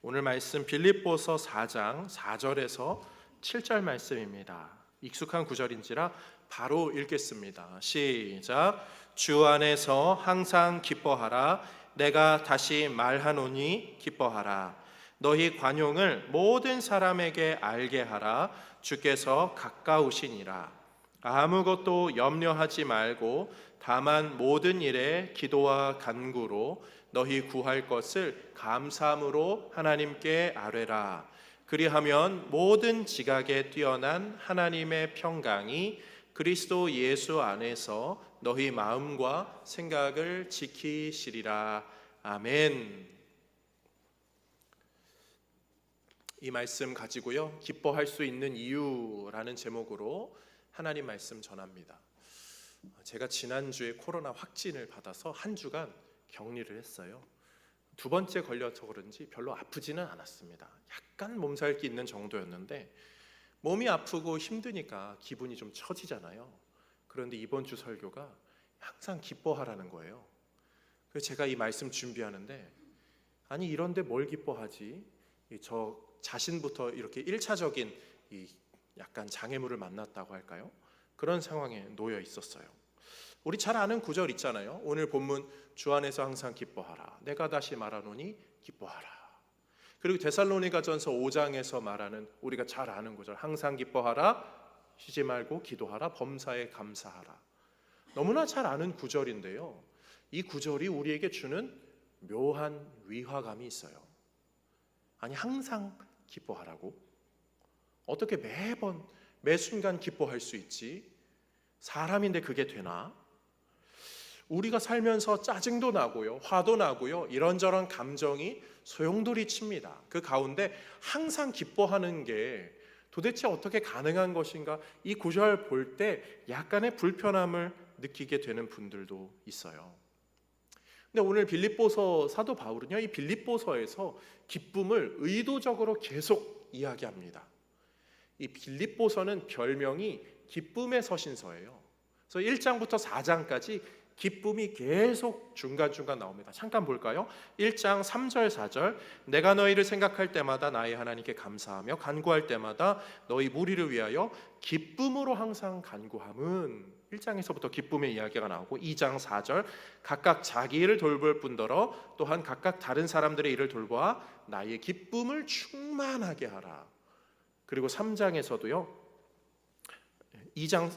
오늘 말씀 빌립보서 4장 4절에서 7절 말씀입니다. 익숙한 구절인지라 바로 읽겠습니다. 시작. 주 안에서 항상 기뻐하라. 내가 다시 말하노니 기뻐하라. 너희 관용을 모든 사람에게 알게 하라. 주께서 가까우시니라. 아무것도 염려하지 말고 다만 모든 일에 기도와 간구로 너희 구할 것을 감사함으로 하나님께 아뢰라. 그리하면 모든 지각에 뛰어난 하나님의 평강이 그리스도 예수 안에서 너희 마음과 생각을 지키시리라. 아멘. 이 말씀 가지고요, 기뻐할 수 있는 이유라는 제목으로 하나님 말씀 전합니다. 제가 지난주에 코로나 확진을 받아서 한 주간 격리를 했어요. 두 번째 걸려서 그런지 별로 아프지는 않았습니다. 약간 몸살기 있는 정도였는데 몸이 아프고 힘드니까 기분이 좀 처지잖아요. 그런데 이번 주 설교가 항상 기뻐하라는 거예요. 그래서 제가 이 말씀 준비하는데, 아니 이런데 뭘 기뻐하지? 저 자신부터 이렇게 1차적인 이 약간 장애물을 만났다고 할까요? 그런 상황에 놓여 있었어요. 우리 잘 아는 구절 있잖아요. 오늘 본문 주 안에서 항상 기뻐하라. 내가 다시 말하노니 기뻐하라. 그리고 데살로니가전서 5장에서 말하는 우리가 잘 아는 구절, 항상 기뻐하라, 쉬지 말고 기도하라, 범사에 감사하라. 너무나 잘 아는 구절인데요, 이 구절이 우리에게 주는 묘한 위화감이 있어요. 아니 항상 기뻐하라고? 어떻게 매번 매 순간 기뻐할 수 있지? 사람인데 그게 되나? 우리가 살면서 짜증도 나고요, 화도 나고요, 이런저런 감정이 소용돌이 칩니다. 그 가운데 항상 기뻐하는 게 도대체 어떻게 가능한 것인가? 이 구절 볼 때 약간의 불편함을 느끼게 되는 분들도 있어요. 근데 오늘 빌립보서 사도 바울은요, 이 빌립보서에서 기쁨을 의도적으로 계속 이야기합니다. 이 빌립보서는 별명이 기쁨의 서신서예요. 그래서 1장부터 4장까지 기쁨이 계속 중간중간 나옵니다. 잠깐 볼까요? 1장 3절 4절. 내가 너희를 생각할 때마다 나의 하나님께 감사하며 간구할 때마다 너희 무리를 위하여 기쁨으로 항상 간구함은, 1장에서부터 기쁨의 이야기가 나오고, 2장 4절. 각각 자기 일을 돌볼 뿐더러 또한 각각 다른 사람들의 일을 돌보아 나의 기쁨을 충만하게 하라. 그리고 3장에서도요, 2장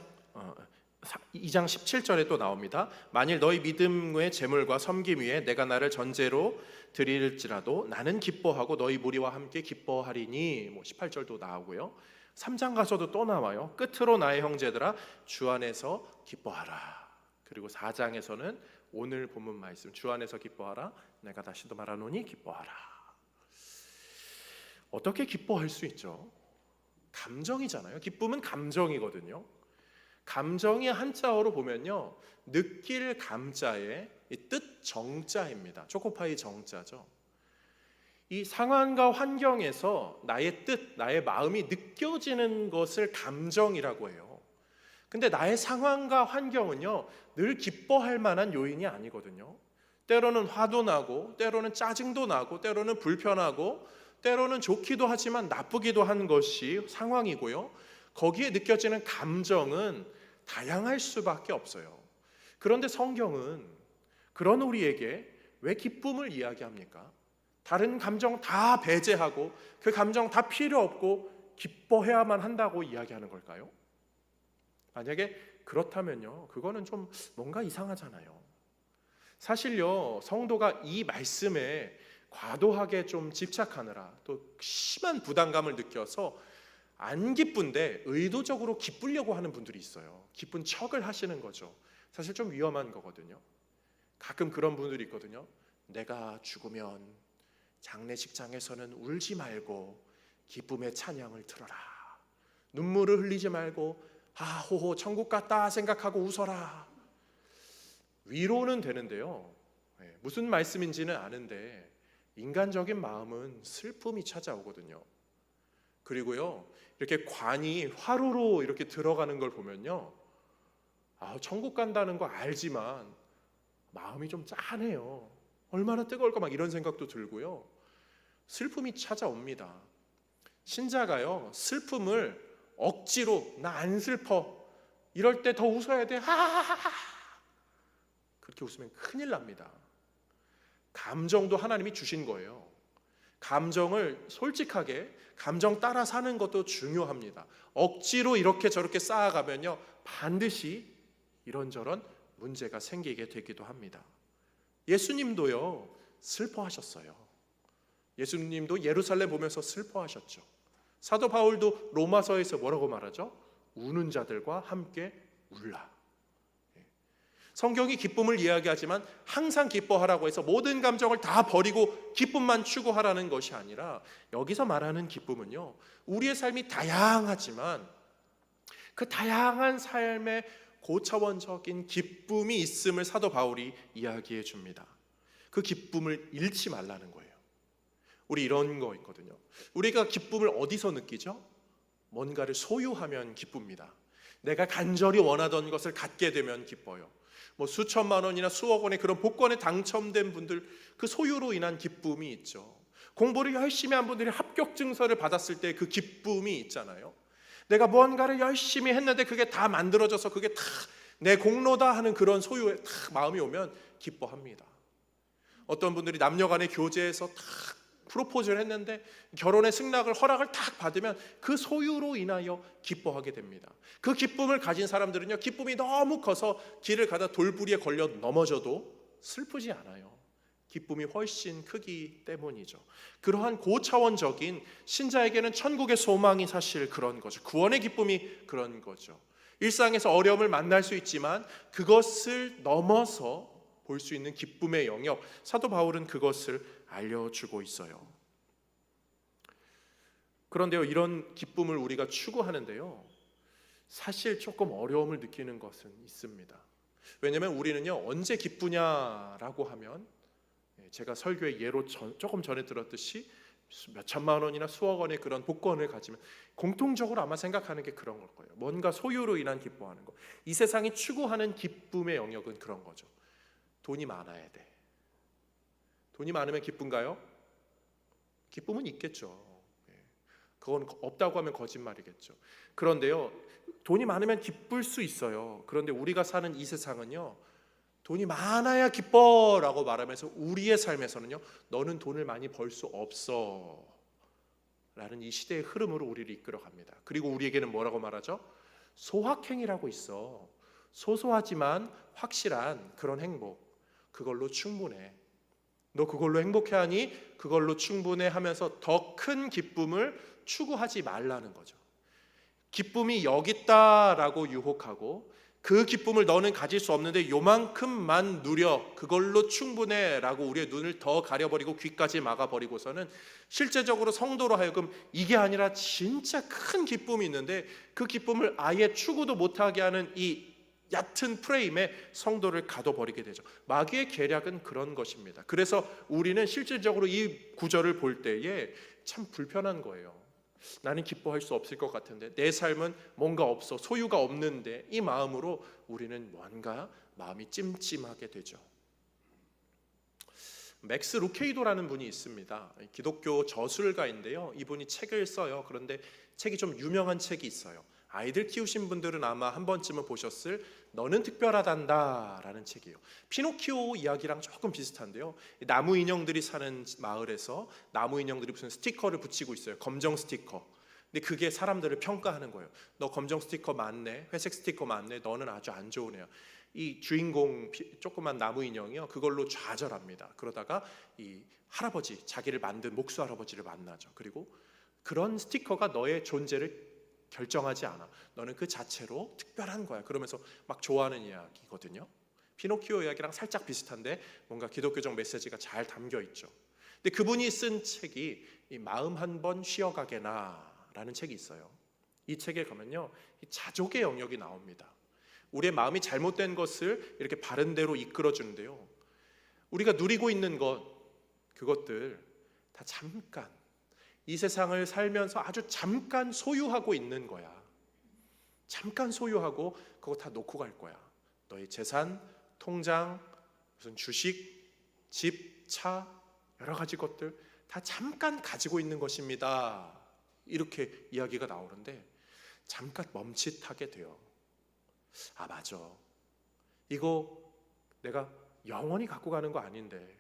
17절에 또 나옵니다. 만일 너희 믿음의 재물과 섬김 위에 내가 나를 전제로 드릴지라도 나는 기뻐하고 너희 무리와 함께 기뻐하리니, 18절도 나오고요. 3장 가서도 또 나와요. 끝으로 나의 형제들아 주 안에서 기뻐하라. 그리고 4장에서는 오늘 본문 말씀, 주 안에서 기뻐하라, 내가 다시도 말하노니 기뻐하라. 어떻게 기뻐할 수 있죠? 감정이잖아요. 기쁨은 감정이거든요. 감정이 한자어로 보면요, 느낄 감자의 뜻 정자입니다. 초코파이 정자죠. 이 상황과 환경에서 나의 뜻, 나의 마음이 느껴지는 것을 감정이라고 해요. 근데 나의 상황과 환경은요, 늘 기뻐할 만한 요인이 아니거든요. 때로는 화도 나고, 때로는 짜증도 나고, 때로는 불편하고, 때로는 좋기도 하지만 나쁘기도 한 것이 상황이고요. 거기에 느껴지는 감정은 다양할 수밖에 없어요. 그런데 성경은 그런 우리에게 왜 기쁨을 이야기합니까? 다른 감정 다 배제하고 그 감정 다 필요 없고 기뻐해야만 한다고 이야기하는 걸까요? 만약에 그렇다면요, 그거는 좀 뭔가 이상하잖아요. 사실요, 성도가 이 말씀에 과도하게 좀 집착하느라 또 심한 부담감을 느껴서 안 기쁜데 의도적으로 기쁘려고 하는 분들이 있어요. 기쁜 척을 하시는 거죠. 사실 좀 위험한 거거든요. 가끔 그런 분들이 있거든요. 내가 죽으면 장례식장에서는 울지 말고 기쁨의 찬양을 틀어라. 눈물을 흘리지 말고 호호 천국 갔다 생각하고 웃어라. 위로는 되는데요, 무슨 말씀인지는 아는데 인간적인 마음은 슬픔이 찾아오거든요. 그리고요, 이렇게 관이 화로로 이렇게 들어가는 걸 보면요, 천국 간다는 거 알지만 마음이 좀 짠해요. 얼마나 뜨거울까 막 이런 생각도 들고요. 슬픔이 찾아옵니다. 신자가요, 슬픔을 억지로 나 안 슬퍼 이럴 때 더 웃어야 돼. 하하하하. 그렇게 웃으면 큰일 납니다. 감정도 하나님이 주신 거예요. 감정을 솔직하게 감정 따라 사는 것도 중요합니다. 억지로 이렇게 저렇게 쌓아가면요, 반드시 이런저런 문제가 생기게 되기도 합니다. 예수님도요, 슬퍼하셨어요. 예수님도 예루살렘 보면서 슬퍼하셨죠. 사도 바울도 로마서에서 뭐라고 말하죠? 우는 자들과 함께 울라. 성경이 기쁨을 이야기하지만 항상 기뻐하라고 해서 모든 감정을 다 버리고 기쁨만 추구하라는 것이 아니라, 여기서 말하는 기쁨은요, 우리의 삶이 다양하지만 그 다양한 삶의 고차원적인 기쁨이 있음을 사도 바울이 이야기해 줍니다. 그 기쁨을 잃지 말라는 거예요. 우리 이런 거 있거든요. 우리가 기쁨을 어디서 느끼죠? 뭔가를 소유하면 기쁩니다. 내가 간절히 원하던 것을 갖게 되면 기뻐요. 뭐 수천만 원이나 수억 원의 그런 복권에 당첨된 분들, 그 소유로 인한 기쁨이 있죠. 공부를 열심히 한 분들이 합격 증서를 받았을 때 그 기쁨이 있잖아요. 내가 무언가를 열심히 했는데 그게 다 만들어져서 그게 다 내 공로다 하는 그런 소유에 딱 마음이 오면 기뻐합니다. 어떤 분들이 남녀간의 교제에서 딱 프로포즈를 했는데 결혼의 승낙을 허락을 딱 받으면 그 소유로 인하여 기뻐하게 됩니다. 그 기쁨을 가진 사람들은요, 기쁨이 너무 커서 길을 가다 돌부리에 걸려 넘어져도 슬프지 않아요. 기쁨이 훨씬 크기 때문이죠. 그러한 고차원적인 신자에게는 천국의 소망이 사실 그런 거죠. 구원의 기쁨이 그런 거죠. 일상에서 어려움을 만날 수 있지만 그것을 넘어서 볼 수 있는 기쁨의 영역, 사도 바울은 그것을 알려주고 있어요. 그런데요, 이런 기쁨을 우리가 추구하는데요, 사실 조금 어려움을 느끼는 것은 있습니다. 왜냐하면 우리는요, 언제 기쁘냐라고 하면, 제가 설교의 예로 조금 전에 들었듯이 몇 천만 원이나 수억 원의 그런 복권을 가지면 공통적으로 아마 생각하는 게 그런 걸 거예요. 뭔가 소유로 인한 기뻐하는 거. 이 세상이 추구하는 기쁨의 영역은 그런 거죠. 돈이 많아야 돼. 돈이 많으면 기쁜가요? 기쁨은 있겠죠. 그건 없다고 하면 거짓말이겠죠. 그런데요, 돈이 많으면 기쁠 수 있어요. 그런데 우리가 사는 이 세상은요, 돈이 많아야 기뻐라고 말하면서 우리의 삶에서는요, 너는 돈을 많이 벌 수 없어 라는 이 시대의 흐름으로 우리를 이끌어갑니다. 그리고 우리에게는 뭐라고 말하죠? 소확행이라고 있어. 소소하지만 확실한 그런 행복, 그걸로 충분해. 너 그걸로 행복해하니? 그걸로 충분해 하면서 더 큰 기쁨을 추구하지 말라는 거죠. 기쁨이 여기 있다라고 유혹하고, 그 기쁨을 너는 가질 수 없는데 요만큼만 누려, 그걸로 충분해 라고 우리의 눈을 더 가려버리고 귀까지 막아버리고서는 실제적으로 성도로 하여금 이게 아니라 진짜 큰 기쁨이 있는데 그 기쁨을 아예 추구도 못하게 하는 이 얕은 프레임에 성도를 가둬버리게 되죠. 마귀의 계략은 그런 것입니다. 그래서 우리는 실질적으로 이 구절을 볼 때에 참 불편한 거예요. 나는 기뻐할 수 없을 것 같은데, 내 삶은 뭔가 없어, 소유가 없는데, 이 마음으로 우리는 뭔가 마음이 찜찜하게 되죠. 맥스 루케이도라는 분이 있습니다. 기독교 저술가인데요, 이분이 책을 써요. 그런데 책이 좀 유명한 책이 있어요. 아이들 키우신 분들은 아마 한 번쯤은 보셨을 너는 특별하단다 라는 책이에요. 피노키오 이야기랑 조금 비슷한데요, 나무 인형들이 사는 마을에서 나무 인형들이 무슨 스티커를 붙이고 있어요. 검정 스티커. 근데 그게 사람들을 평가하는 거예요. 너 검정 스티커 많네, 회색 스티커 많네, 너는 아주 안 좋은 애야. 이 주인공 조그만 나무 인형이요, 그걸로 좌절합니다. 그러다가 이 할아버지, 자기를 만든 목수 할아버지를 만나죠. 그리고 그런 스티커가 너의 존재를 결정하지 않아. 너는 그 자체로 특별한 거야. 그러면서 막 좋아하는 이야기거든요. 피노키오 이야기랑 살짝 비슷한데 뭔가 기독교적 메시지가 잘 담겨 있죠. 근데 그분이 쓴 책이 이 마음 한 번 쉬어가게나 라는 책이 있어요. 이 책에 가면요, 이 자족의 영역이 나옵니다. 우리의 마음이 잘못된 것을 이렇게 바른 대로 이끌어 주는데요, 우리가 누리고 있는 그것들 다 잠깐, 이 세상을 살면서 아주 잠깐 소유하고 있는 거야. 잠깐 소유하고 그거 다 놓고 갈 거야. 너의 재산, 통장, 무슨 주식, 집, 차, 여러 가지 것들 다 잠깐 가지고 있는 것입니다. 이렇게 이야기가 나오는데 잠깐 멈칫하게 돼요. 아, 맞아. 이거 내가 영원히 갖고 가는 거 아닌데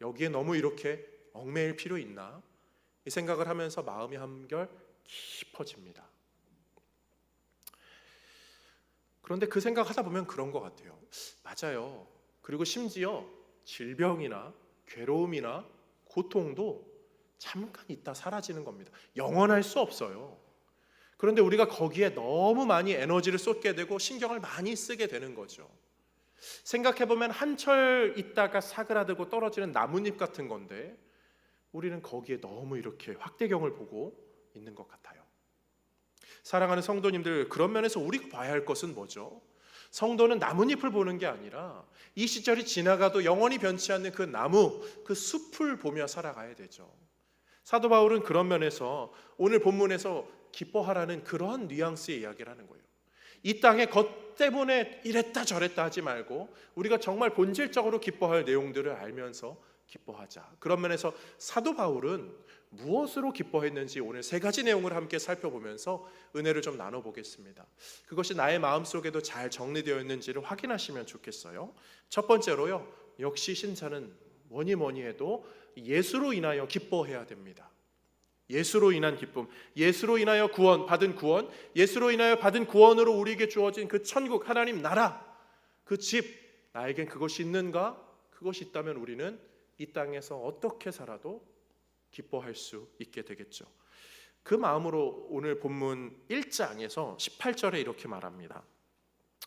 여기에 너무 이렇게 얽매일 필요 있나? 이 생각을 하면서 마음이 한결 깊어집니다. 그런데 그 생각하다 보면 그런 것 같아요. 맞아요. 그리고 심지어 질병이나 괴로움이나 고통도 잠깐 있다 사라지는 겁니다. 영원할 수 없어요. 그런데 우리가 거기에 너무 많이 에너지를 쏟게 되고 신경을 많이 쓰게 되는 거죠. 생각해보면 한철 있다가 사그라들고 떨어지는 나뭇잎 같은 건데 우리는 거기에 너무 이렇게 확대경을 보고 있는 것 같아요. 사랑하는 성도님들, 그런 면에서 우리가 봐야 할 것은 뭐죠? 성도는 나뭇잎을 보는 게 아니라 이 시절이 지나가도 영원히 변치 않는 그 나무, 그 숲을 보며 살아가야 되죠. 사도 바울은 그런 면에서 오늘 본문에서 기뻐하라는 그러한 뉘앙스의 이야기를 하는 거예요. 이 땅의 것 때문에 이랬다 저랬다 하지 말고 우리가 정말 본질적으로 기뻐할 내용들을 알면서 기뻐하자. 그런 면에서 사도 바울은 무엇으로 기뻐했는지 오늘 세 가지 내용을 함께 살펴보면서 은혜를 좀 나눠보겠습니다. 그것이 나의 마음속에도 잘 정리되어 있는지를 확인하시면 좋겠어요. 첫 번째로요, 역시 신자는 뭐니 해도 예수로 인하여 기뻐해야 됩니다. 예수로 인한 기쁨, 예수로 인하여 받은 구원, 예수로 인하여 받은 구원으로 우리에게 주어진 그 천국, 하나님 나라, 그 집, 나에겐 그것이 있는가? 그것이 있다면 우리는 이 땅에서 어떻게 살아도 기뻐할 수 있게 되겠죠. 그 마음으로 오늘 본문 1장에서 18절에 이렇게 말합니다.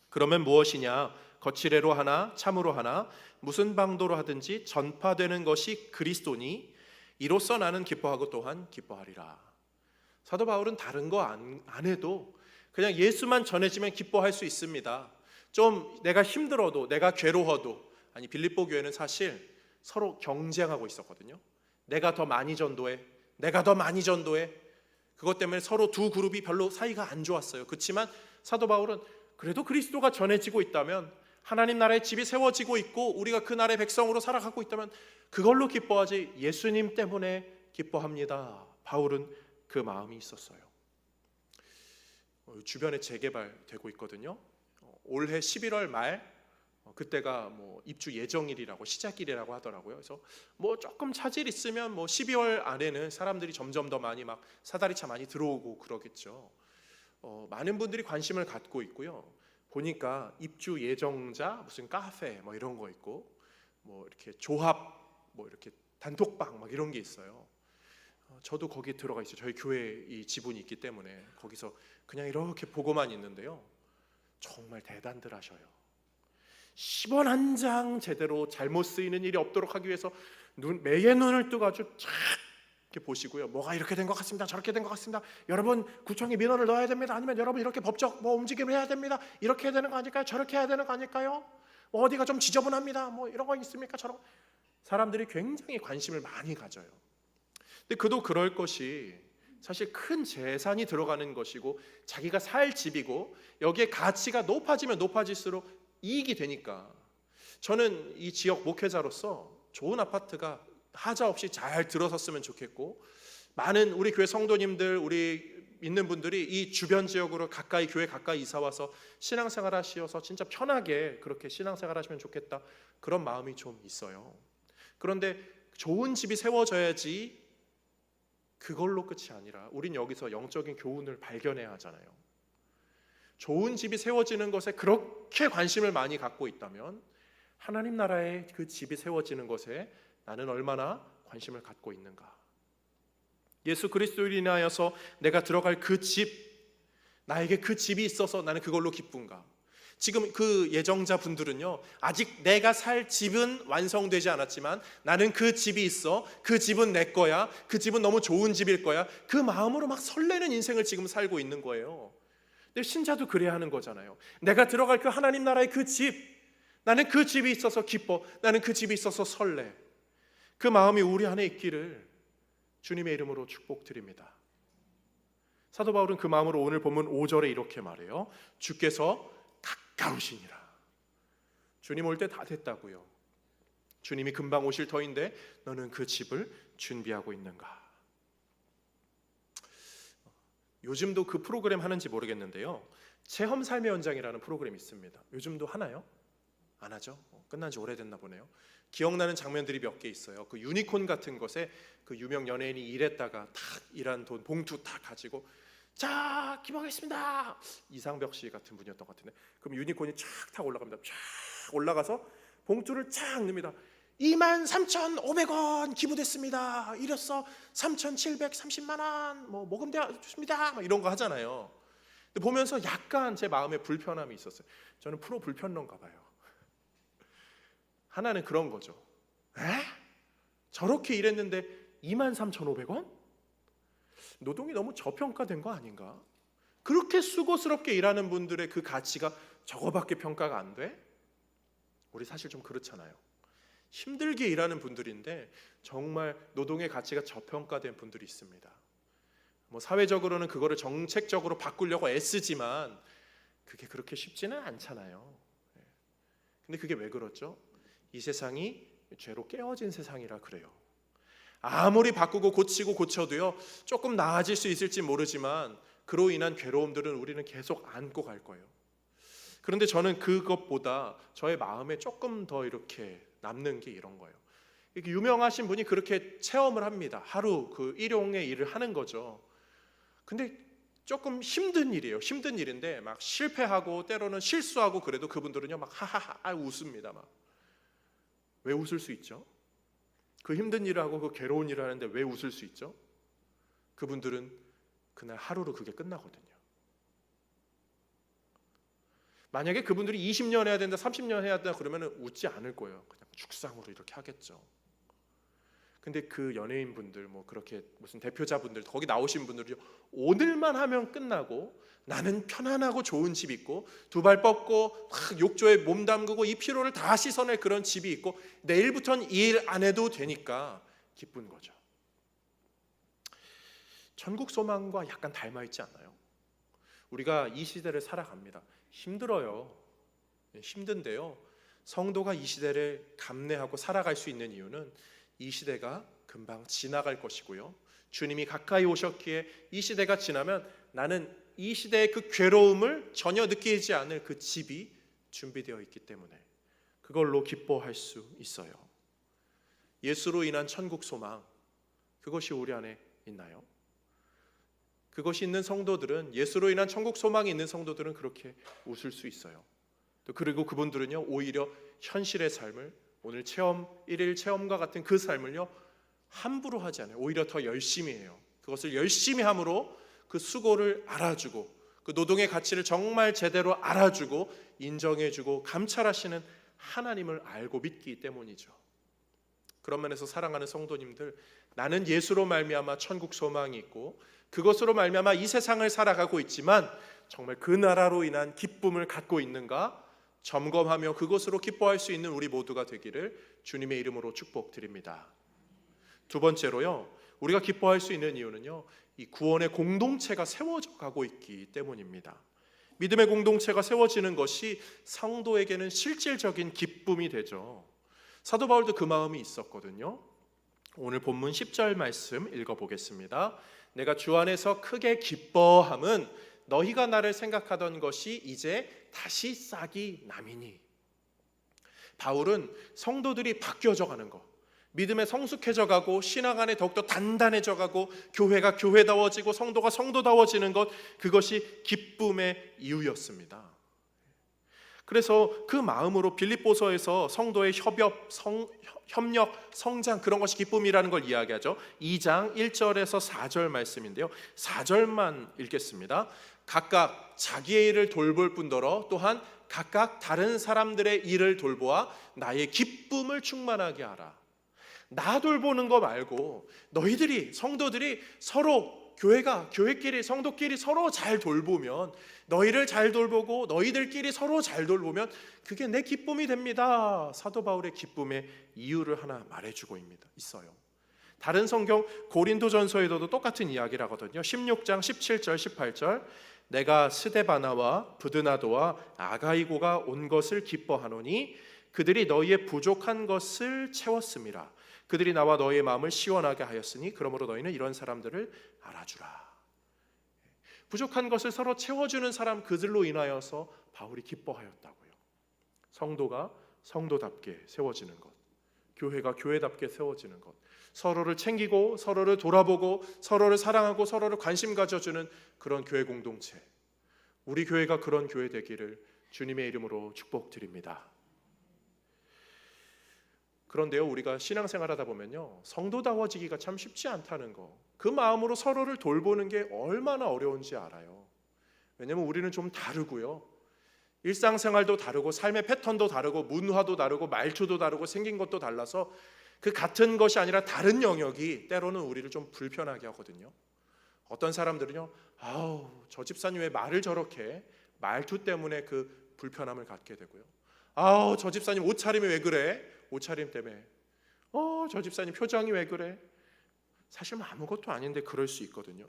그러면 무엇이냐? 거칠애로 하나 참으로 하나 무슨 방도로 하든지 전파되는 것이 그리스도니 이로써 나는 기뻐하고 또한 기뻐하리라. 사도 바울은 다른 거 안 해도 그냥 예수만 전해지면 기뻐할 수 있습니다. 좀 내가 힘들어도 내가 괴로워도, 아니 빌립보 교회는 사실 서로 경쟁하고 있었거든요. 내가 더 많이 전도해, 내가 더 많이 전도해. 그것 때문에 서로 두 그룹이 별로 사이가 안 좋았어요. 그렇지만 사도 바울은 그래도 그리스도가 전해지고 있다면, 하나님 나라의 집이 세워지고 있고 우리가 그 나라의 백성으로 살아가고 있다면 그걸로 기뻐하지 예수님 때문에 기뻐합니다. 바울은 그 마음이 있었어요. 주변에 재개발되고 있거든요. 올해 11월 말 그때가 뭐 입주 예정일이라고, 시작일이라고 하더라고요. 그래서 뭐 조금 차질 있으면 뭐 12월 안에는 사람들이 점점 더 많이 막 사다리차 많이 들어오고 그러겠죠. 많은 분들이 관심을 갖고 있고요. 보니까 입주 예정자 무슨 카페 뭐 이런 거 있고, 뭐 이렇게 조합 뭐 이렇게 단톡방 막 이런 게 있어요. 저도 거기에 들어가 있어요. 저희 교회 이 지분이 있기 때문에 거기서 그냥 이렇게 보고만 있는데요. 정말 대단들 하셔요. 10원 한 장 제대로 잘못 쓰이는 일이 없도록 하기 위해서 매의 눈을 뜨고 아주 쫙 이렇게 보시고요. 뭐가 이렇게 된 것 같습니다. 저렇게 된 것 같습니다. 여러분 구청에 민원을 넣어야 됩니다. 아니면 여러분 이렇게 법적 뭐 움직임을 해야 됩니다. 이렇게 해야 되는 거 아닐까요? 저렇게 해야 되는 거 아닐까요? 뭐 어디가 좀 지저분합니다. 뭐 이런 거 있습니까? 저런 사람들이 굉장히 관심을 많이 가져요. 근데 그도 그럴 것이 사실 큰 재산이 들어가는 것이고 자기가 살 집이고 여기에 가치가 높아지면 높아질수록 이익이 되니까, 저는 이 지역 목회자로서 좋은 아파트가 하자 없이 잘 들어섰으면 좋겠고, 많은 우리 교회 성도님들, 우리 믿는 분들이 이 주변 지역으로 가까이, 교회 가까이 이사 와서 신앙생활 하시어서 진짜 편하게 그렇게 신앙생활 하시면 좋겠다, 그런 마음이 좀 있어요. 그런데 좋은 집이 세워져야지 그걸로 끝이 아니라 우린 여기서 영적인 교훈을 발견해야 하잖아요. 좋은 집이 세워지는 것에 그렇게 관심을 많이 갖고 있다면 하나님 나라의 그 집이 세워지는 것에 나는 얼마나 관심을 갖고 있는가. 예수 그리스도를 인하여서 내가 들어갈 그 집, 나에게 그 집이 있어서 나는 그걸로 기쁜가. 지금 그 예정자 분들은요, 아직 내가 살 집은 완성되지 않았지만 나는 그 집이 있어, 그 집은 내 거야, 그 집은 너무 좋은 집일 거야, 그 마음으로 막 설레는 인생을 지금 살고 있는 거예요. 근데 신자도 그래야 하는 거잖아요. 내가 들어갈 그 하나님 나라의 그 집, 나는 그 집이 있어서 기뻐, 나는 그 집이 있어서 설레. 그 마음이 우리 안에 있기를 주님의 이름으로 축복드립니다. 사도 바울은 그 마음으로 오늘 본문 5절에 이렇게 말해요. 주께서 가까우시니라. 주님 올 때 다 됐다고요. 주님이 금방 오실 터인데 너는 그 집을 준비하고 있는가? 요즘도 그 프로그램 하는지 모르겠는데요, 체험 삶의 현장이라는 프로그램이 있습니다. 요즘도 하나요? 안 하죠? 끝난 지 오래됐나 보네요. 기억나는 장면들이 몇 개 있어요. 그 유니콘 같은 것에 그 유명 연예인이 일했다가 탁 일한 돈 봉투 탁 가지고, 자, 기부하겠습니다. 이상벽 씨 같은 분이었던 것 같은데, 그럼 유니콘이 쫙 타고 올라갑니다. 쫙 올라가서 봉투를 쫙 넣습니다. 23,500원 기부됐습니다. 이로써 3,730만 원 뭐 모금되어 좋습니다. 막 이런 거 하잖아요. 근데 보면서 약간 제 마음에 불편함이 있었어요. 저는 프로 불편론가 봐요. 하나는 그런 거죠. 에? 저렇게 일했는데 23,500원? 노동이 너무 저평가된 거 아닌가? 그렇게 수고스럽게 일하는 분들의 그 가치가 저거밖에 평가가 안 돼? 우리 사실 좀 그렇잖아요. 힘들게 일하는 분들인데 정말 노동의 가치가 저평가된 분들이 있습니다. 뭐 사회적으로는 그거를 정책적으로 바꾸려고 애쓰지만 그게 그렇게 쉽지는 않잖아요. 근데 그게 왜 그렇죠? 이 세상이 죄로 깨어진 세상이라 그래요. 아무리 바꾸고 고치고 고쳐도요, 조금 나아질 수 있을지 모르지만 그로 인한 괴로움들은 우리는 계속 안고 갈 거예요. 그런데 저는 그것보다 저의 마음에 조금 더 이렇게 남는 게 이런 거예요. 이렇게 유명하신 분이 그렇게 체험을 합니다. 하루 그 일용의 일을 하는 거죠. 근데 조금 힘든 일이에요. 힘든 일인데 막 실패하고 때로는 실수하고 그래도 그분들은요 막 하하하 웃습니다. 막. 왜 웃을 수 있죠? 그 힘든 일을 하고 그 괴로운 일을 하는데 왜 웃을 수 있죠? 그분들은 그날 하루로 그게 끝나거든요. 만약에 그분들이 20년 해야 된다, 30년 해야 된다 그러면 웃지 않을 거예요. 그냥 죽상으로 이렇게 하겠죠. 근데 그 연예인분들, 뭐 그렇게 무슨 대표자분들, 거기 나오신 분들이 오늘만 하면 끝나고 나는 편안하고 좋은 집 있고 두 발 뻗고 막 욕조에 몸 담그고 이 피로를 다 씻어낼 그런 집이 있고 내일부터는 일 안 해도 되니까 기쁜 거죠. 천국 소망과 약간 닮아 있지 않나요? 우리가 이 시대를 살아갑니다. 힘들어요. 힘든데요, 성도가 이 시대를 감내하고 살아갈 수 있는 이유는 이 시대가 금방 지나갈 것이고요, 주님이 가까이 오셨기에 이 시대가 지나면 나는 이 시대의 그 괴로움을 전혀 느끼지 않을 그 집이 준비되어 있기 때문에 그걸로 기뻐할 수 있어요. 예수로 인한 천국 소망, 그것이 우리 안에 있나요? 그것이 있는 성도들은, 예수로 인한 천국 소망이 있는 성도들은 그렇게 웃을 수 있어요. 또 그리고 그분들은요 오히려 현실의 삶을, 오늘 체험 1일 체험과 같은 그 삶을요 함부로 하지 않아요. 오히려 더 열심히 해요. 그것을 열심히 함으로 그 수고를 알아주고 그 노동의 가치를 정말 제대로 알아주고 인정해주고 감찰하시는 하나님을 알고 믿기 때문이죠. 그런 면에서 사랑하는 성도님들, 나는 예수로 말미암아 천국 소망이 있고 그것으로 말미암아 이 세상을 살아가고 있지만 정말 그 나라로 인한 기쁨을 갖고 있는가 점검하며 그것으로 기뻐할 수 있는 우리 모두가 되기를 주님의 이름으로 축복드립니다. 두 번째로요, 우리가 기뻐할 수 있는 이유는요, 이 구원의 공동체가 세워져 가고 있기 때문입니다. 믿음의 공동체가 세워지는 것이 성도에게는 실질적인 기쁨이 되죠. 사도 바울도 그 마음이 있었거든요. 오늘 본문 10절 말씀 읽어보겠습니다. 내가 주 안에서 크게 기뻐함은 너희가 나를 생각하던 것이 이제 다시 싹이 남이니. 바울은 성도들이 바뀌어져 가는 것, 믿음에 성숙해져 가고 신앙 안에 더욱더 단단해져 가고 교회가 교회다워지고 성도가 성도다워지는 것, 그것이 기쁨의 이유였습니다. 그래서 그 마음으로 빌립보서에서 성도의 협력, 성장, 그런 것이 기쁨이라는 걸 이야기하죠. 2장 1절에서 4절 말씀인데요, 4절만 읽겠습니다. 각각 자기의 일을 돌볼 뿐더러 또한 각각 다른 사람들의 일을 돌보아 나의 기쁨을 충만하게 하라. 나 돌보는 거 말고 너희들이, 성도들이 서로, 교회끼리, 성도끼리 서로 잘 돌보면, 너희를 잘 돌보고 너희들끼리 서로 잘 돌보면 그게 내 기쁨이 됩니다. 사도 바울의 기쁨의 이유를 하나 말해주고 있어요. 다른 성경 고린도전서에도 똑같은 이야기를 하거든요. 16장 17절 18절, 내가 스데바나와 브드나도와 아가이고가 온 것을 기뻐하노니 그들이 너희의 부족한 것을 채웠음이라. 그들이 나와 너희의 마음을 시원하게 하였으니 그러므로 너희는 이런 사람들을 알아주라. 부족한 것을 서로 채워주는 사람, 그들로 인하여서 바울이 기뻐하였다고요. 성도가 성도답게 세워지는 것, 교회가 교회답게 세워지는 것, 서로를 챙기고 서로를 돌아보고 서로를 사랑하고 서로를 관심 가져주는 그런 교회 공동체, 우리 교회가 그런 교회 되기를 주님의 이름으로 축복드립니다. 그런데요, 우리가 신앙생활하다 보면요, 성도다워지기가 참 쉽지 않다는 거, 그 마음으로 서로를 돌보는 게 얼마나 어려운지 알아요. 왜냐하면 우리는 좀 다르고요, 일상생활도 다르고 삶의 패턴도 다르고 문화도 다르고 말투도 다르고 생긴 것도 달라서 그 같은 것이 아니라 다른 영역이 때로는 우리를 좀 불편하게 하거든요. 어떤 사람들은요, 아우 저 집사님 왜 말을 저렇게 해? 말투 때문에 그 불편함을 갖게 되고요. 아우 저 집사님 옷차림이 왜 그래? 옷차림 때문에. 저 집사님 표정이 왜 그래? 사실 아무것도 아닌데 그럴 수 있거든요.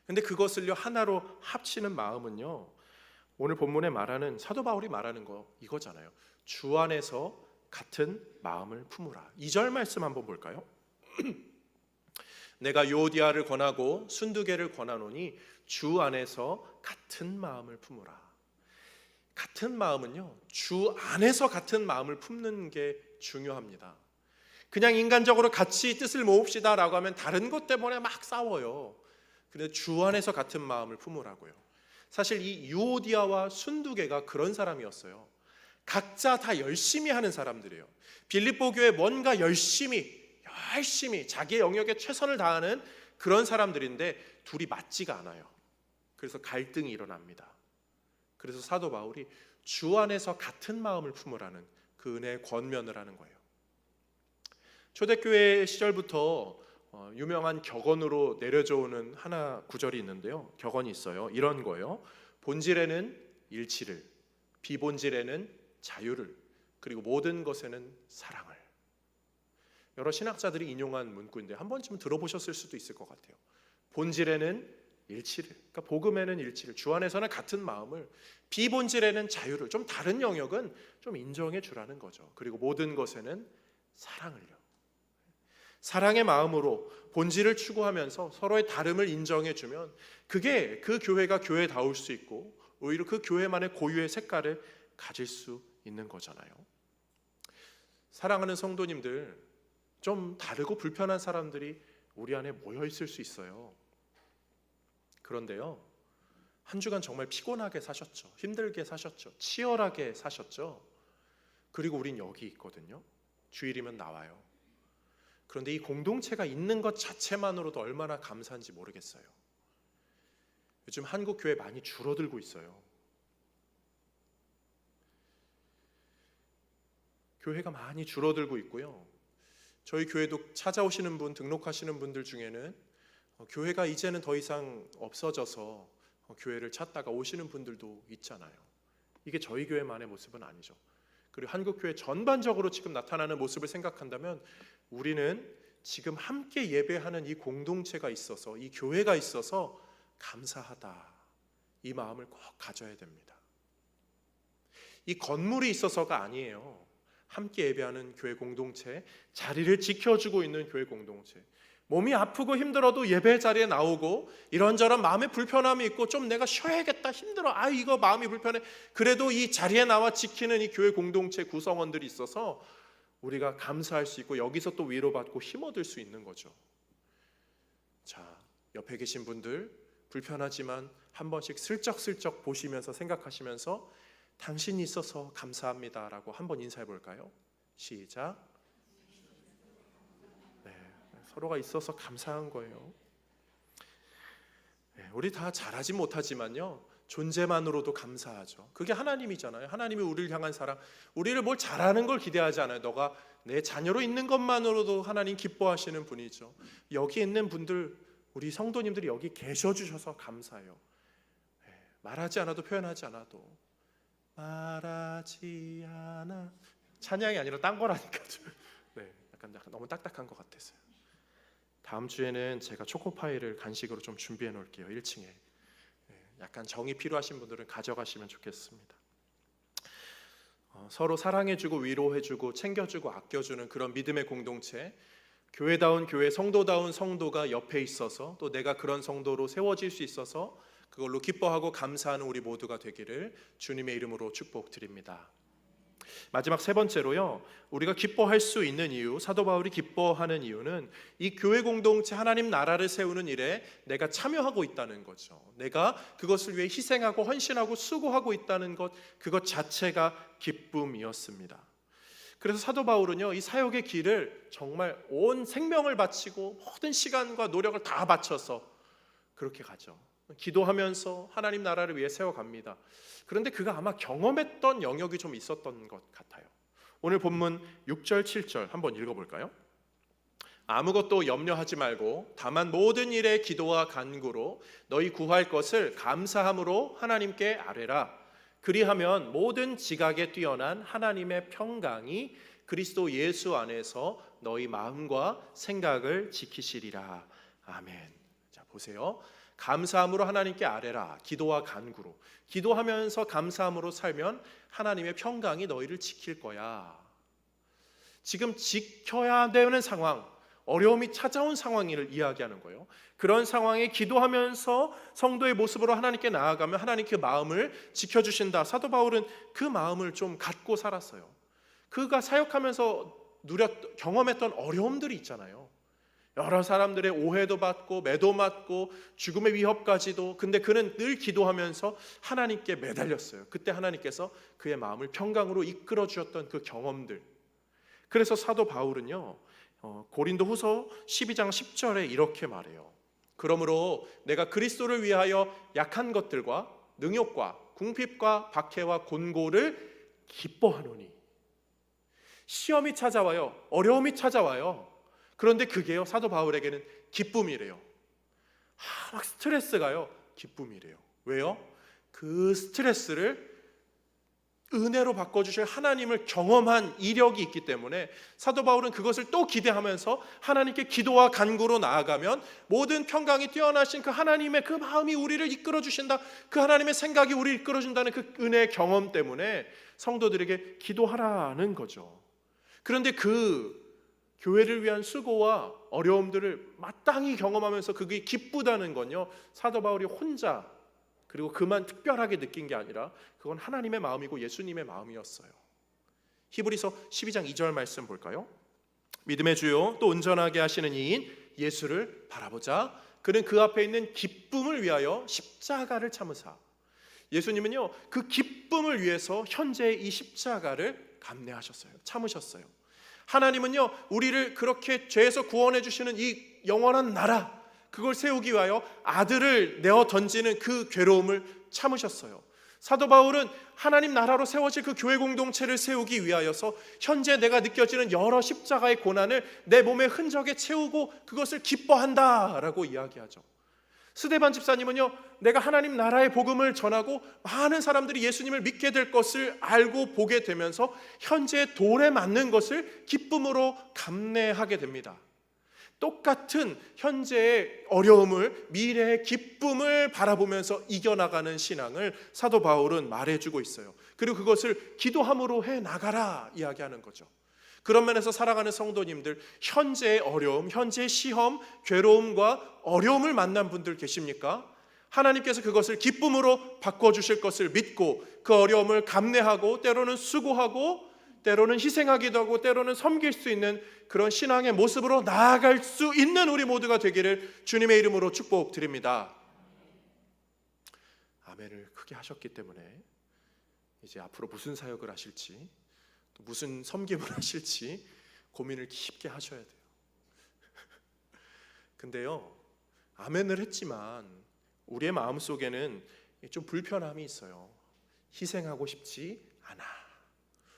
근데 그것을요 하나로 합치는 마음은요, 오늘 본문에 말하는, 사도 바울이 말하는 거 이거잖아요. 주 안에서 같은 마음을 품으라. 2절 말씀 한번 볼까요? 내가 요디아를 권하고 순두개를 권하노니 주 안에서 같은 마음을 품으라. 같은 마음은요, 주 안에서 같은 마음을 품는 게 중요합니다. 그냥 인간적으로 같이 뜻을 모읍시다 라고 하면 다른 것 때문에 막 싸워요. 근데 주 안에서 같은 마음을 품으라고요. 사실 이 유오디아와 순두개가 그런 사람이었어요. 각자 다 열심히 하는 사람들이에요. 빌립보 교회 뭔가 열심히 자기의 영역에 최선을 다하는 그런 사람들인데 둘이 맞지가 않아요. 그래서 갈등이 일어납니다. 그래서 사도 바울이 주 안에서 같은 마음을 품으라는 그 은혜의 권면을 하는 거예요. 초대교회 시절부터 유명한 격언으로 내려져 오는 하나 구절이 있는데요, 격언이 있어요. 이런 거예요. 본질에는 일치를, 비본질에는 자유를, 그리고 모든 것에는 사랑을. 여러 신학자들이 인용한 문구인데 한 번쯤 들어보셨을 수도 있을 것 같아요. 본질에는 일치를, 그러니까 복음에는 일치를, 주 안에서는 같은 마음을, 비본질에는 자유를, 좀 다른 영역은 좀 인정해 주라는 거죠. 그리고 모든 것에는 사랑을요. 사랑의 마음으로 본질을 추구하면서 서로의 다름을 인정해 주면 그게 그 교회가 교회다울 수 있고 오히려 그 교회만의 고유의 색깔을 가질 수 있는 거잖아요. 사랑하는 성도님들, 좀 다르고 불편한 사람들이 우리 안에 모여 있을 수 있어요. 그런데요, 한 주간 정말 피곤하게 사셨죠. 힘들게 사셨죠. 치열하게 사셨죠. 그리고 우린 여기 있거든요. 주일이면 나와요. 그런데 이 공동체가 있는 것 자체만으로도 얼마나 감사한지 모르겠어요. 요즘 한국 교회 많이 줄어들고 있어요. 교회가 많이 줄어들고 있고요. 저희 교회도 찾아오시는 분, 등록하시는 분들 중에는 교회가 이제는 더 이상 없어져서 교회를 찾다가 오시는 분들도 있잖아요. 이게 저희 교회만의 모습은 아니죠. 그리고 한국 교회 전반적으로 지금 나타나는 모습을 생각한다면 우리는 지금 함께 예배하는 이 공동체가 있어서, 이 교회가 있어서 감사하다, 이 마음을 꼭 가져야 됩니다. 이 건물이 있어서가 아니에요. 함께 예배하는 교회 공동체, 자리를 지켜주고 있는 교회 공동체, 몸이 아프고 힘들어도 예배 자리에 나오고 이런저런 마음의 불편함이 있고 좀 내가 쉬어야겠다, 힘들어, 이거 마음이 불편해, 그래도 이 자리에 나와 지키는 이 교회 공동체 구성원들이 있어서 우리가 감사할 수 있고 여기서 또 위로받고 힘 얻을 수 있는 거죠. 자, 옆에 계신 분들 불편하지만 한 번씩 슬쩍슬쩍 보시면서 생각하시면서 당신이 있어서 감사합니다라고 한번 인사해 볼까요? 시작. 네, 서로가 있어서 감사한 거예요. 네, 우리 다 잘하지 못하지만요, 존재만으로도 감사하죠. 그게 하나님이잖아요. 하나님이 우리를 향한 사랑, 우리를 뭘 잘하는 걸 기대하지 않아요. 너가 내 자녀로 있는 것만으로도 하나님 기뻐하시는 분이죠. 여기 있는 분들, 우리 성도님들이 여기 계셔 주셔서 감사해요. 네, 말하지 않아도, 표현하지 않아도, 말하지 않아, 찬양이 아니라 딴 거라니까. 네, 약간 너무 딱딱한 것 같았어요. 다음 주에는 제가 초코파이를 간식으로 좀 준비해 놓을게요. 1층에. 약간 정이 필요하신 분들은 가져가시면 좋겠습니다. 서로 사랑해주고 위로해주고 챙겨주고 아껴주는 그런 믿음의 공동체, 교회다운 교회, 성도다운 성도가 옆에 있어서 또 내가 그런 성도로 세워질 수 있어서 그걸로 기뻐하고 감사하는 우리 모두가 되기를 주님의 이름으로 축복드립니다. 마지막 세 번째로요, 우리가 기뻐할 수 있는 이유, 사도 바울이 기뻐하는 이유는 이 교회 공동체 하나님 나라를 세우는 일에 내가 참여하고 있다는 거죠. 내가 그것을 위해 희생하고 헌신하고 수고하고 있다는 것, 그것 자체가 기쁨이었습니다. 그래서 사도 바울은요, 이 사역의 길을 정말 온 생명을 바치고 모든 시간과 노력을 다 바쳐서 그렇게 가죠. 기도하면서 하나님 나라를 위해 세워갑니다. 그런데 그가 아마 경험했던 영역이 좀 있었던 것 같아요. 오늘 본문 6절 7절 한번 읽어볼까요? 아무것도 염려하지 말고 다만 모든 일에 기도와 간구로 너희 구할 것을 감사함으로 하나님께 아뢰라. 그리하면 모든 지각에 뛰어난 하나님의 평강이 그리스도 예수 안에서 너희 마음과 생각을 지키시리라. 아멘. 자, 보세요. 감사함으로 하나님께 아뢰라. 기도와 간구로. 기도하면서 감사함으로 살면 하나님의 평강이 너희를 지킬 거야. 지금 지켜야 되는 상황, 어려움이 찾아온 상황을 이야기하는 거예요. 그런 상황에 기도하면서 성도의 모습으로 하나님께 나아가면 하나님 그 마음을 지켜주신다. 사도 바울은 그 마음을 좀 갖고 살았어요. 그가 사역하면서 경험했던 어려움들이 있잖아요. 여러 사람들의 오해도 받고 매도 맞고 죽음의 위협까지도. 근데 그는 늘 기도하면서 하나님께 매달렸어요. 그때 하나님께서 그의 마음을 평강으로 이끌어 주셨던 그 경험들. 그래서 사도 바울은요, 고린도 후서 12장 10절에 이렇게 말해요. 그러므로 내가 그리스도를 위하여 약한 것들과 능욕과 궁핍과 박해와 곤고를 기뻐하노니. 시험이 찾아와요. 어려움이 찾아와요. 그런데 그게요, 사도 바울에게는 기쁨이래요. 막 스트레스가요, 기쁨이래요. 왜요? 그 스트레스를 은혜로 바꿔주실 하나님을 경험한 이력이 있기 때문에 사도 바울은 그것을 또 기대하면서 하나님께 기도와 간구로 나아가면 모든 평강이 뛰어나신 그 하나님의 그 마음이 우리를 이끌어주신다. 그 하나님의 생각이 우리를 이끌어준다는 그 은혜의 경험 때문에 성도들에게 기도하라는 거죠. 그런데 그 교회를 위한 수고와 어려움들을 마땅히 경험하면서 그게 기쁘다는 건요, 사도 바울이 혼자 그리고 그만 특별하게 느낀 게 아니라 그건 하나님의 마음이고 예수님의 마음이었어요. 히브리서 12장 2절 말씀 볼까요? 믿음의 주요 또 온전하게 하시는 이인 예수를 바라보자. 그는 그 앞에 있는 기쁨을 위하여 십자가를 참으사. 예수님은요, 그 기쁨을 위해서 현재 이 십자가를 감내하셨어요. 참으셨어요. 하나님은요, 우리를 그렇게 죄에서 구원해 주시는 이 영원한 나라, 그걸 세우기 위하여 아들을 내어 던지는 그 괴로움을 참으셨어요. 사도 바울은 하나님 나라로 세워질 그 교회 공동체를 세우기 위하여서 현재 내가 느껴지는 여러 십자가의 고난을 내 몸의 흔적에 채우고 그것을 기뻐한다라고 이야기하죠. 스데반 집사님은요, 내가 하나님 나라의 복음을 전하고 많은 사람들이 예수님을 믿게 될 것을 알고 보게 되면서 현재 돌에 맞는 것을 기쁨으로 감내하게 됩니다. 똑같은 현재의 어려움을, 미래의 기쁨을 바라보면서 이겨나가는 신앙을 사도 바울은 말해주고 있어요. 그리고 그것을 기도함으로 해나가라 이야기하는 거죠. 그런 면에서 살아가는 성도님들, 현재의 어려움, 현재의 시험, 괴로움과 어려움을 만난 분들 계십니까? 하나님께서 그것을 기쁨으로 바꿔주실 것을 믿고 그 어려움을 감내하고 때로는 수고하고 때로는 희생하기도 하고 때로는 섬길 수 있는 그런 신앙의 모습으로 나아갈 수 있는 우리 모두가 되기를 주님의 이름으로 축복드립니다. 아멘을 크게 하셨기 때문에 이제 앞으로 무슨 사역을 하실지 또 무슨 섬김을 하실지 고민을 깊게 하셔야 돼요. 근데요, 아멘을 했지만 우리의 마음속에는 좀 불편함이 있어요. 희생하고 싶지 않아.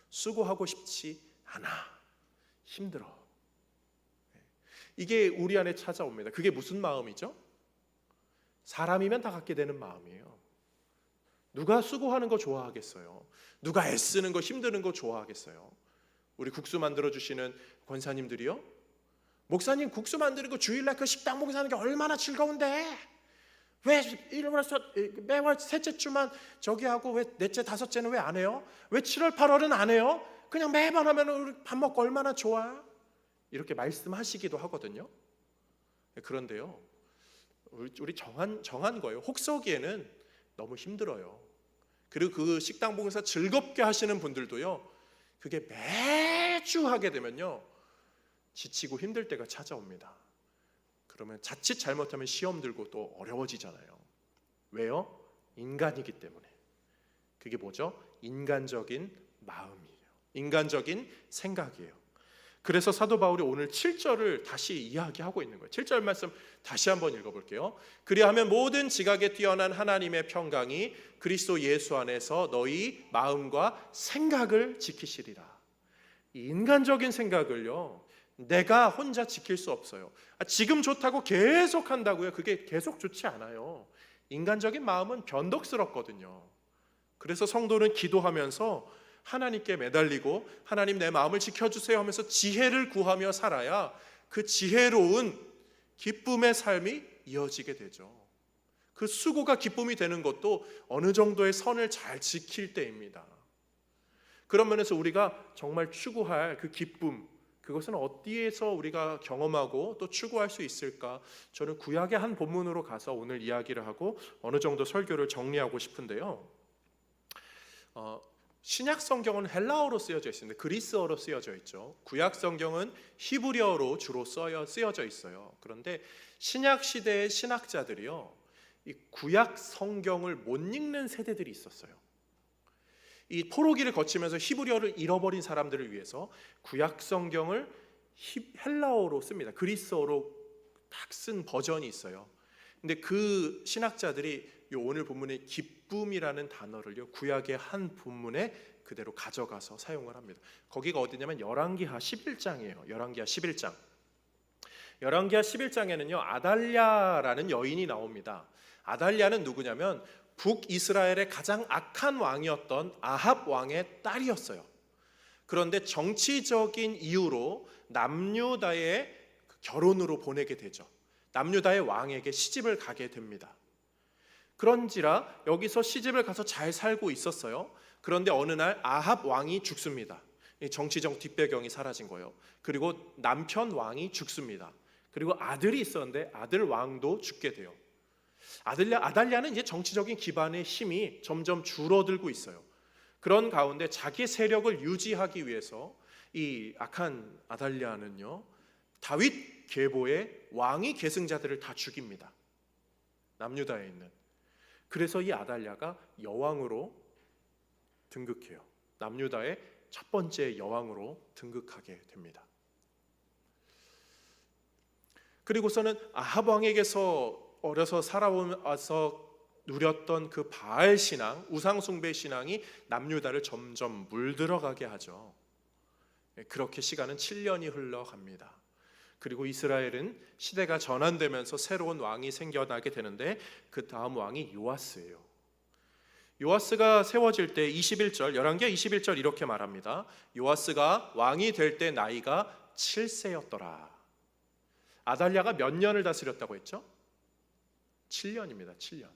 수고하고 싶지 않아. 힘들어. 이게 우리 안에 찾아옵니다. 그게 무슨 마음이죠? 사람이면 다 갖게 되는 마음이에요. 누가 수고하는 거 좋아하겠어요? 누가 애쓰는 거, 힘드는 거 좋아하겠어요? 우리 국수 만들어주시는 권사님들이요? 목사님 국수 만드는 거 주일날 그 식당 목사하는 게 얼마나 즐거운데? 왜 매월 셋째 주만 저기 하고 왜 넷째 다섯째는 왜 안 해요? 왜 7월 8월은 안 해요? 그냥 매번 하면 우리 밥 먹고 얼마나 좋아? 이렇게 말씀하시기도 하거든요. 그런데요, 우리 정한 거예요. 혹서기에는 너무 힘들어요. 그리고 그 식당 봉사 즐겁게 하시는 분들도요, 그게 매주 하게 되면요 지치고 힘들 때가 찾아옵니다. 그러면 자칫 잘못하면 시험 들고 또 어려워지잖아요. 왜요? 인간이기 때문에. 그게 뭐죠? 인간적인 마음이에요. 인간적인 생각이에요. 그래서 사도 바울이 오늘 7절을 다시 이야기하고 있는 거예요. 7절 말씀 다시 한번 읽어볼게요. 그리하면 모든 지각에 뛰어난 하나님의 평강이 그리스도 예수 안에서 너희 마음과 생각을 지키시리라. 이 인간적인 생각을요, 내가 혼자 지킬 수 없어요. 지금 좋다고 계속 한다고요? 그게 계속 좋지 않아요. 인간적인 마음은 변덕스럽거든요. 그래서 성도는 기도하면서 하나님께 매달리고 하나님 내 마음을 지켜주세요 하면서 지혜를 구하며 살아야 그 지혜로운 기쁨의 삶이 이어지게 되죠. 그 수고가 기쁨이 되는 것도 어느 정도의 선을 잘 지킬 때입니다. 그런 면에서 우리가 정말 추구할 그 기쁨, 그것은 어디에서 우리가 경험하고 또 추구할 수 있을까? 저는 구약의 한 본문으로 가서 오늘 이야기를 하고 어느 정도 설교를 정리하고 싶은데요. 신약 성경은 헬라어로 쓰여져 있습니다. 그리스어로 쓰여져 있죠. 구약 성경은 히브리어로 주로 쓰여져 있어요. 그런데 신약 시대의 신학자들이요, 이 구약 성경을 못 읽는 세대들이 있었어요. 이 포로기를 거치면서 히브리어를 잃어버린 사람들을 위해서 구약 성경을 헬라어로 씁니다. 그리스어로 딱 쓴 버전이 있어요. 근데 그 신학자들이 오늘 본문의 기쁨이라는 단어를요, 구약의 한 본문에 그대로 가져가서 사용을 합니다. 거기가 어디냐면 열왕기하 11장이에요. 열왕기하 11장. 열왕기하 11장에는요 아달랴라는 여인이 나옵니다. 아달랴는 누구냐면 북이스라엘의 가장 악한 왕이었던 아합 왕의 딸이었어요. 그런데 정치적인 이유로 남유다의 결혼으로 보내게 되죠. 남유다의 왕에게 시집을 가게 됩니다. 그런지라 여기서 시집을 가서 잘 살고 있었어요. 그런데 어느 날 아합 왕이 죽습니다. 정치적 뒷배경이 사라진 거예요. 그리고 남편 왕이 죽습니다. 그리고 아들이 있었는데 아들 왕도 죽게 돼요. 아달랴는 이제 정치적인 기반의 힘이 점점 줄어들고 있어요. 그런 가운데 자기 세력을 유지하기 위해서 이 악한 아달랴는요, 다윗 계보의 왕위 계승자들을 다 죽입니다. 남유다에 있는. 그래서 이 아달랴가 여왕으로 등극해요. 남유다의 첫 번째 여왕으로 등극하게 됩니다. 그리고서는 아합 왕에게서 어려서 살아와서 누렸던 그 바알 신앙, 우상 숭배 신앙이 남유다를 점점 물들어가게 하죠. 그렇게 시간은 7년이 흘러갑니다. 그리고 이스라엘은 시대가 전환되면서 새로운 왕이 생겨나게 되는데 그 다음 왕이 요아스예요. 요아스가 세워질 때 21절, 열왕기하 21절 이렇게 말합니다. 요아스가 왕이 될 때 나이가 7세였더라. 아달랴가 몇 년을 다스렸다고 했죠? 7년입니다. 7년.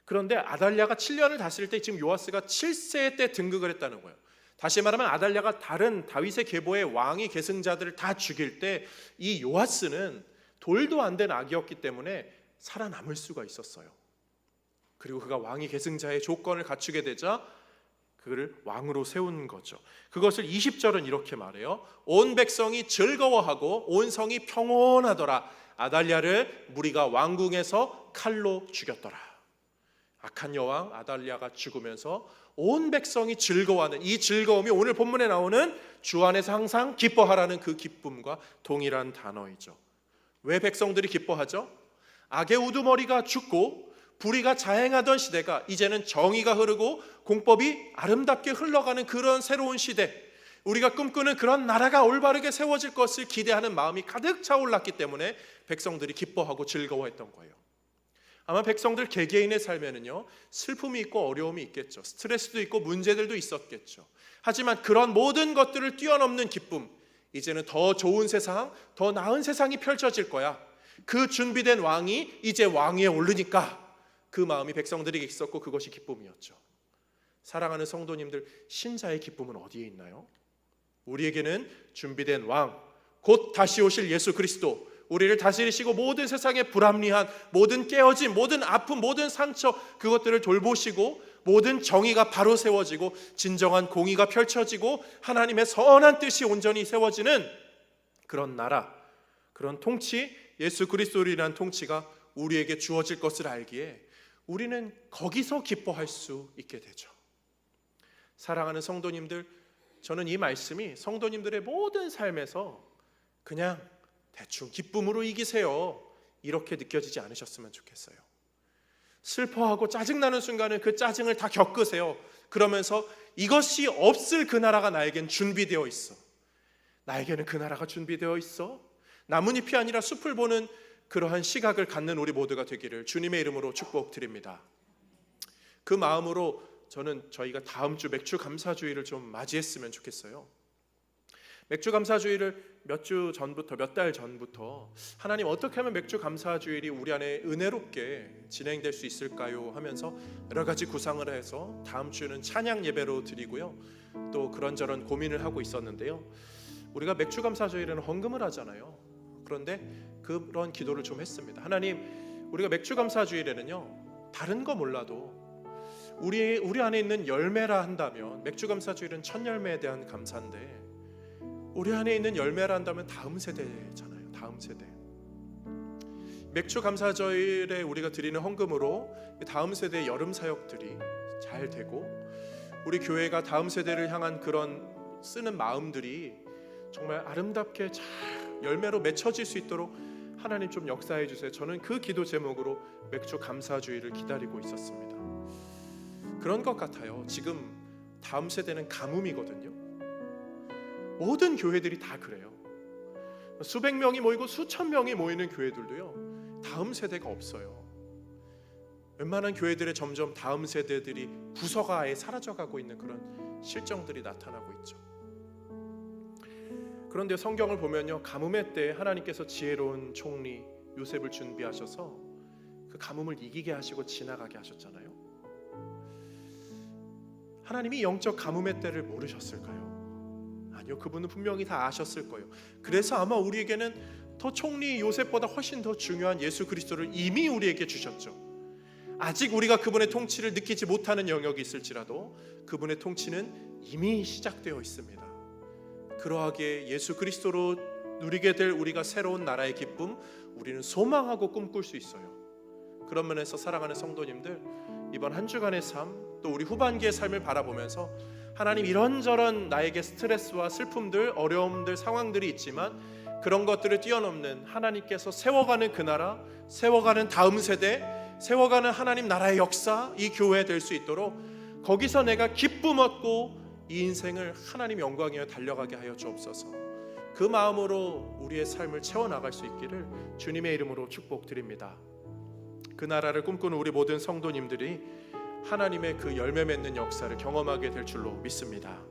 그런데 아달랴가 7년을 다스릴 때 지금 요아스가 7세 때 등극을 했다는 거예요. 다시 말하면 아달랴가 다른 다윗의 계보의 왕위 계승자들을 다 죽일 때 이 요아스는 돌도 안 된 악이었기 때문에 살아남을 수가 있었어요. 그리고 그가 왕위 계승자의 조건을 갖추게 되자 그를 왕으로 세운 거죠. 그것을 20절은 이렇게 말해요. 온 백성이 즐거워하고 온 성이 평온하더라. 아달랴를 무리가 왕궁에서 칼로 죽였더라. 악한 여왕 아달랴가 죽으면서 온 백성이 즐거워하는 이 즐거움이 오늘 본문에 나오는 주 안에서 항상 기뻐하라는 그 기쁨과 동일한 단어이죠. 왜 백성들이 기뻐하죠? 악의 우두머리가 죽고 불의가 자행하던 시대가 이제는 정의가 흐르고 공법이 아름답게 흘러가는 그런 새로운 시대, 우리가 꿈꾸는 그런 나라가 올바르게 세워질 것을 기대하는 마음이 가득 차올랐기 때문에 백성들이 기뻐하고 즐거워했던 거예요. 아마 백성들 개개인의 삶에는요 슬픔이 있고 어려움이 있겠죠. 스트레스도 있고 문제들도 있었겠죠. 하지만 그런 모든 것들을 뛰어넘는 기쁨, 이제는 더 좋은 세상, 더 나은 세상이 펼쳐질 거야. 그 준비된 왕이 이제 왕위에 오르니까 그 마음이 백성들에게 있었고 그것이 기쁨이었죠. 사랑하는 성도님들, 신자의 기쁨은 어디에 있나요? 우리에게는 준비된 왕, 곧 다시 오실 예수 그리스도, 우리를 다스리시고 모든 세상의 불합리한, 모든 깨어짐, 모든 아픔, 모든 상처, 그것들을 돌보시고 모든 정의가 바로 세워지고 진정한 공의가 펼쳐지고 하나님의 선한 뜻이 온전히 세워지는 그런 나라, 그런 통치, 예수 그리스도이라는 통치가 우리에게 주어질 것을 알기에 우리는 거기서 기뻐할 수 있게 되죠. 사랑하는 성도님들, 저는 이 말씀이 성도님들의 모든 삶에서 그냥 대충 기쁨으로 이기세요, 이렇게 느껴지지 않으셨으면 좋겠어요. 슬퍼하고 짜증나는 순간은 그 짜증을 다 겪으세요. 그러면서 이것이 없을 그 나라가 나에겐 준비되어 있어. 나에게는 그 나라가 준비되어 있어. 나뭇잎이 아니라 숲을 보는 그러한 시각을 갖는 우리 모두가 되기를 주님의 이름으로 축복드립니다. 그 마음으로 저는 저희가 다음 주 맥주 감사주의를 좀 맞이했으면 좋겠어요. 맥주 감사주의를 몇 달 전부터 하나님, 어떻게 하면 맥주 감사주일이 우리 안에 은혜롭게 진행될 수 있을까요? 하면서 여러 가지 구상을 해서 다음 주는 찬양 예배로 드리고요, 또 그런저런 고민을 하고 있었는데요. 우리가 맥주 감사주일에는 헌금을 하잖아요. 그런데 그런 기도를 좀 했습니다. 하나님, 우리가 맥주 감사주일에는요, 다른 거 몰라도 우리 안에 있는 열매라 한다면, 맥주 감사주일은 첫 열매에 대한 감사인데 우리 안에 있는 열매라 한다면 다음 세대잖아요. 다음 세대. 맥주 감사절에 우리가 드리는 헌금으로 다음 세대의 여름 사역들이 잘 되고, 우리 교회가 다음 세대를 향한 그런 쓰는 마음들이 정말 아름답게 잘 열매로 맺혀질 수 있도록 하나님 좀 역사해 주세요. 저는 그 기도 제목으로 맥주 감사주의를 기다리고 있었습니다. 그런 것 같아요. 지금 다음 세대는 가뭄이거든요. 모든 교회들이 다 그래요. 수백 명이 모이고 수천 명이 모이는 교회들도요, 다음 세대가 없어요. 웬만한 교회들의 점점 다음 세대들이 부서가 아예 사라져가고 있는 그런 실정들이 나타나고 있죠. 그런데 성경을 보면요, 가뭄의 때 하나님께서 지혜로운 총리 요셉을 준비하셔서 그 가뭄을 이기게 하시고 지나가게 하셨잖아요. 하나님이 영적 가뭄의 때를 모르셨을까요? 아니요, 그분은 분명히 다 아셨을 거예요. 그래서 아마 우리에게는 더 총리 요셉보다 훨씬 더 중요한 예수 그리스도를 이미 우리에게 주셨죠. 아직 우리가 그분의 통치를 느끼지 못하는 영역이 있을지라도 그분의 통치는 이미 시작되어 있습니다. 그러하기에 예수 그리스도로 누리게 될 우리가 새로운 나라의 기쁨, 우리는 소망하고 꿈꿀 수 있어요. 그런 면에서 사랑하는 성도님들, 이번 한 주간의 삶, 또 우리 후반기의 삶을 바라보면서 하나님, 이런저런 나에게 스트레스와 슬픔들, 어려움들, 상황들이 있지만 그런 것들을 뛰어넘는 하나님께서 세워가는 그 나라, 세워가는 다음 세대, 세워가는 하나님 나라의 역사, 이 교회 될 수 있도록 거기서 내가 기쁨 얻고 이 인생을 하나님 영광이여 달려가게 하여 주옵소서. 그 마음으로 우리의 삶을 채워나갈 수 있기를 주님의 이름으로 축복드립니다. 그 나라를 꿈꾸는 우리 모든 성도님들이 하나님의 그 열매 맺는 역사를 경험하게 될 줄로 믿습니다.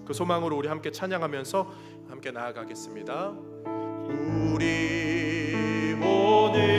그 소망으로 우리 함께 찬양하면서 함께 나아가겠습니다. 우리 오늘